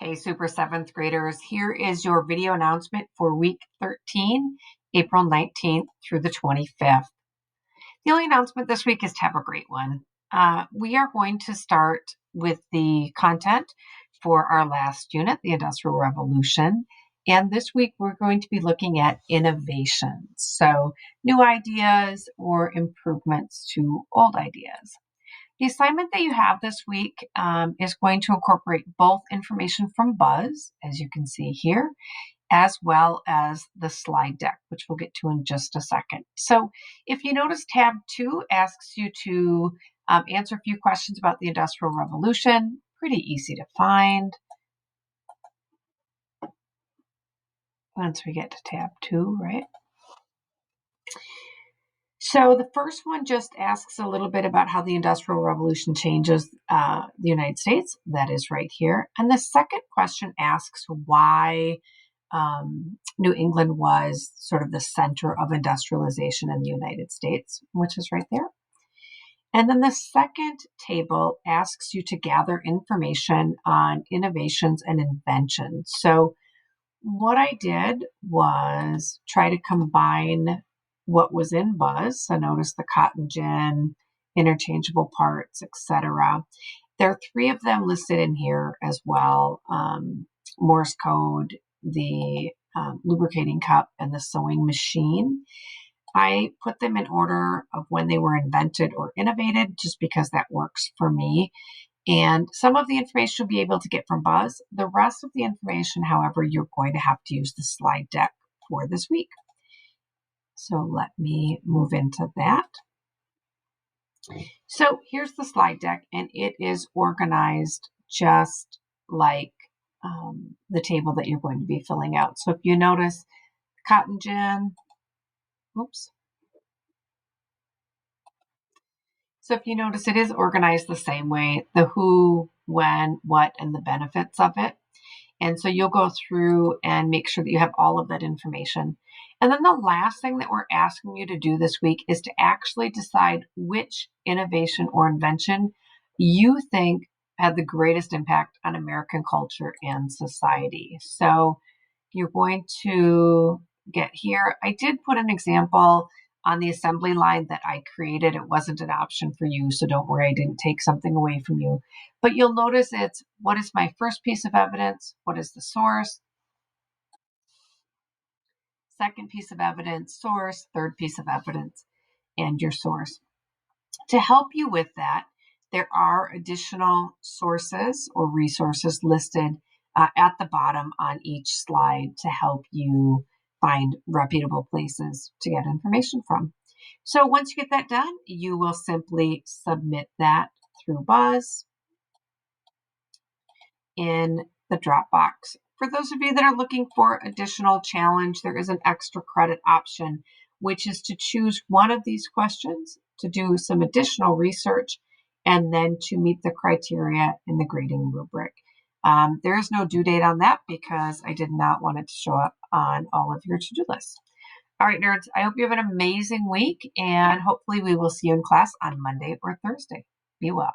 Hey, Super 7th graders, here is your video announcement for week 13, April 19th through the 25th. The only announcement this week is to have a great one. We are going to start with the content for our last unit, the Industrial Revolution. And this week we're going to be looking at innovations, so new ideas or improvements to old ideas. The assignment that you have this week is going to incorporate both information from Buzz, as you can see here, as well as the slide deck, which we'll get to in just a second. So if you notice, tab 2 asks you to answer a few questions about the Industrial Revolution. Pretty easy to find. Once we get to tab 2, right? So the first one just asks a little bit about how the Industrial Revolution changes the United States. That is right here. And the second question asks why New England was sort of the center of industrialization in the United States, which is right there. And then the second table asks you to gather information on innovations and inventions. So what I did was try to combine what was in Buzz. So notice the cotton gin, interchangeable parts, etc. There are 3 of them listed in here as well. Morse code, the lubricating cup, and the sewing machine. I put them in order of when they were invented or innovated, just because that works for me. And some of the information you'll be able to get from Buzz. The rest of the information, however, you're going to have to use the slide deck for this week. So let me move into that. So here's the slide deck, and it is organized just like the table that you're going to be filling out. So if you notice, cotton gin, oops. So if you notice, it is organized the same way, the who, when, what, and the benefits of it. And so you'll go through and make sure that you have all of that information. And then the last thing that we're asking you to do this week is to actually decide which innovation or invention you think had the greatest impact on American culture and society. So you're going to get here. I did put an example on the assembly line that I created. It wasn't an option for you, so don't worry, I didn't take something away from you. But you'll notice it's what is my first piece of evidence, what is the source, second piece of evidence, source, third piece of evidence, and your source. To help you with that, there are additional sources or resources listed at the bottom on each slide to help you find reputable places to get information from. So once you get that done, you will simply submit that through Buzz in the Dropbox. For those of you that are looking for additional challenge, there is an extra credit option, which is to choose one of these questions to do some additional research and then to meet the criteria in the grading rubric. There is no due date on that because I did not want it to show up on all of your to-do lists. All right, nerds, I hope you have an amazing week, and hopefully we will see you in class on Monday or Thursday. Be well.